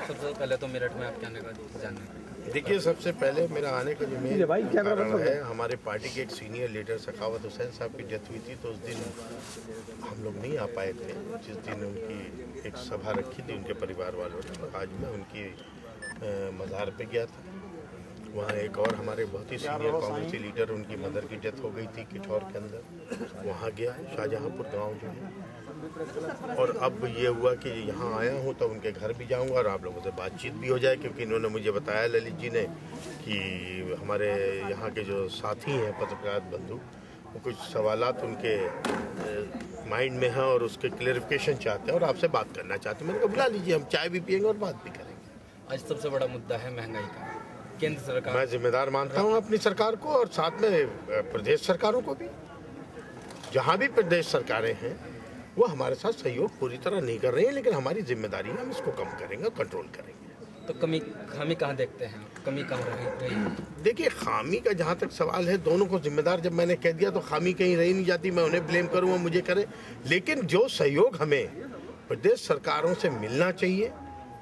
सबसे पहले तो मेरठ में आप क्या जानना? देखिए, सबसे पहले मेरा आने का जो मेन कारण है, हमारे पार्टी के एक सीनियर लीडर सखावत हुसैन साहब की डेथ हुई थी, तो उस दिन हम लोग नहीं आ पाए थे। जिस दिन उनकी एक सभा रखी थी उनके परिवार वालों ने, आज मैं उनकी मज़ार पे गया था। वहाँ एक और हमारे बहुत ही सीनियर कांग्रेसी लीडर, उनकी मदर की डेथ हो गई थी किठौर के अंदर, वहाँ गया, शाहजहाँपुर गाँव जो है। और अब ये हुआ कि यहाँ आया हूँ तो उनके घर भी जाऊँगा और आप लोगों से बातचीत भी हो जाए, क्योंकि इन्होंने मुझे बताया, ललित जी ने, कि हमारे यहाँ के जो साथी हैं पत्रकार बंधु, वो कुछ सवालात उनके माइंड में हैं और उसके क्लेरिफिकेशन चाहते हैं और आपसे बात करना चाहते हैं। मैंने कहा बुला लीजिए, हम चाय भी पियेंगे और बात भी करेंगे। आज सबसे बड़ा मुद्दा है महंगाई का। केंद्र सरकार, मैं जिम्मेदार मानता हूँ अपनी सरकार को और साथ में प्रदेश सरकारों को भी। जहाँ भी प्रदेश सरकारें हैं वो हमारे साथ सहयोग पूरी तरह नहीं कर रही हैं, लेकिन हमारी जिम्मेदारी है, हम इसको कम करेंगे, कंट्रोल करेंगे। तो खामी कहाँ देखते हैं? कमी कहाँ रही? देखिए, खामी का जहाँ तक सवाल है, दोनों को जिम्मेदार जब मैंने कह दिया तो खामी कहीं रही नहीं जाती। मैं उन्हें ब्लेम करूँगा, मुझे करें, लेकिन जो सहयोग हमें प्रदेश सरकारों से मिलना चाहिए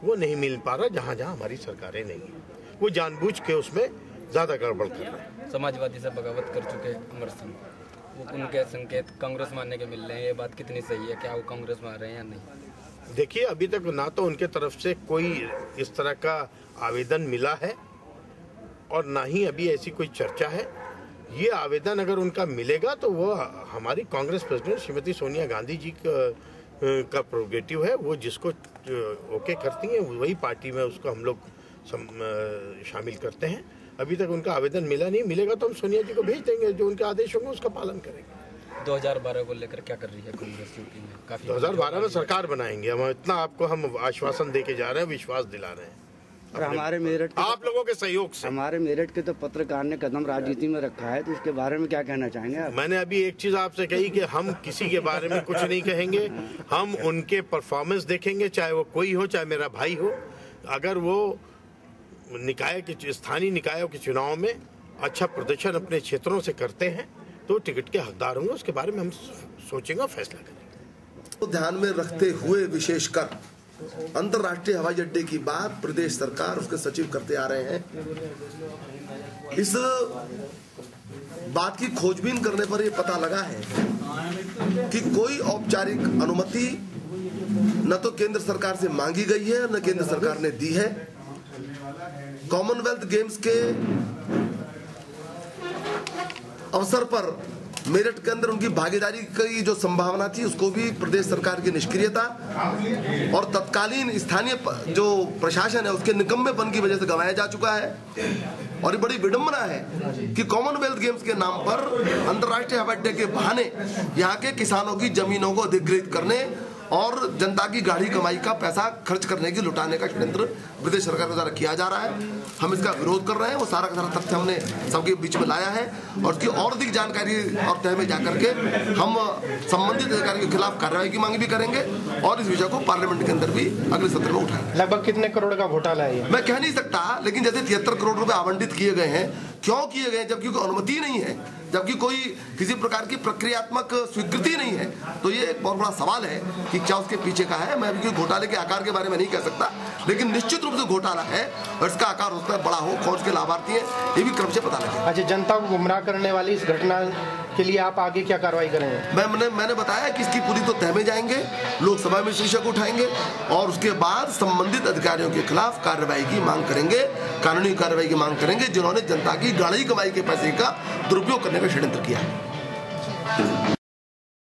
वो नहीं मिल पा रहा। जहाँ जहाँ हमारी सरकारें नहीं हैं, वो जानबूझ के उसमें ज़्यादा गड़बड़ कर रहे हैं। समाजवादी से बगावत कर चुके अमर सिंह, वो उनके संकेत कांग्रेस में आने के मिल रहे हैं, ये बात कितनी सही है? क्या वो कांग्रेस में आ रहे हैं या नहीं? देखिए, अभी तक ना तो उनके तरफ से कोई इस तरह का आवेदन मिला है और ना ही अभी ऐसी कोई चर्चा है। ये आवेदन अगर उनका मिलेगा तो वो हमारी कांग्रेस प्रेसिडेंट श्रीमती सोनिया गांधी जी का प्रोग्रेटिव है। वो जिसको ओके करती हैं वही पार्टी में उसको हम लोग शामिल करते हैं। अभी तक उनका आवेदन मिला नहीं, मिलेगा तो हम सोनिया जी को भेज देंगे, जो उनके आदेश होंगे उसका पालन करेंगे। 2012 को लेकर क्या कर रही है कांग्रेस यूपी में? काफी 2012 में सरकार बनाएंगे हम, इतना आपको हम आश्वासन देके जा रहे हैं, विश्वास दिला रहे हैं। और हमारे मेरठ आप लोगों के सहयोग से हमारे मेरठ के तो पत्रकार ने कदम राजनीति में रखा है, तो इसके बारे में क्या कहना चाहेंगे आप? मैंने अभी एक चीज आपसे कही कि हम किसी के बारे में कुछ नहीं कहेंगे, हम उनके परफॉर्मेंस देखेंगे, चाहे वो कोई हो, चाहे मेरा भाई हो। अगर वो निकाय के स्थानीय निकायों के चुनाव में अच्छा प्रदर्शन अपने क्षेत्रों से करते हैं तो टिकट के हकदार होंगे, उसके बारे में हम सोचेंगे, फैसला करेंगे। तो ध्यान में रखते हुए विशेषकर अंतर्राष्ट्रीय हवाई अड्डे की बात प्रदेश सरकार उसके सचिव करते आ रहे हैं। इस बात की खोजबीन करने पर यह पता लगा है कि कोई औपचारिक अनुमति न तो केंद्र सरकार से मांगी गई है न केंद्र सरकार ने दी है। कॉमनवेल्थ गेम्स के अवसर पर मेरठ के अंदर उनकी भागीदारी की जो संभावना थी उसको भी प्रदेश सरकार की निष्क्रियता और तत्कालीन स्थानीय जो प्रशासन है उसके निकम्मेपन की वजह से गंवाया जा चुका है। और ये बड़ी विडंबना है कि कॉमनवेल्थ गेम्स के नाम पर अंतर्राष्ट्रीय हवाई अड्डे के बहाने यहाँ के किसानों की जमीनों को अधिग्रहित करने और जनता की गाढ़ी कमाई का पैसा खर्च करने की, लुटाने का षड्यंत्र प्रदेश सरकार के द्वारा किया जा रहा है। हम इसका विरोध कर रहे हैं। वो सारा का सारा तथ्य हमने सबके बीच में लाया है और उसकी और अधिक जानकारी और तह में जाकर के हम संबंधित अधिकारी के खिलाफ कार्रवाई की मांग भी करेंगे और इस विषय को पार्लियामेंट के अंदर भी अगले सत्र में उठाएंगे। लगभग कितने करोड़ का घोटाला है मैं कह नहीं सकता, लेकिन जैसे 73 करोड़ रुपए आवंटित किए गए हैं, क्यों किए गए जबकि कोई अनुमति नहीं है, जबकि कोई किसी प्रकार की प्रक्रियात्मक स्वीकृति नहीं है, तो ये एक बहुत बड़ा सवाल है कि क्या उसके पीछे का है। मैं अभी घोटाले के आकार के बारे में नहीं कह सकता, लेकिन निश्चित रूप से घोटाला है और इसका आकार हो सकता है बड़ा हो, कौन के लाभार्थी है ये भी क्रम से पता लगे। अच्छा, जनता को गुमराह करने वाली इस घटना के लिए आप आगे क्या कार्रवाई करेंगे? मैंने बताया कि इसकी पूरी तो तह में जाएंगे, लोकसभा में शीर्षक उठाएंगे और उसके बाद संबंधित अधिकारियों के खिलाफ कार्रवाई की मांग करेंगे, कानूनी कार्रवाई की मांग करेंगे जिन्होंने जनता की गाढ़ी कमाई के पैसे का दुरुपयोग करने का षड्यंत्र किया है।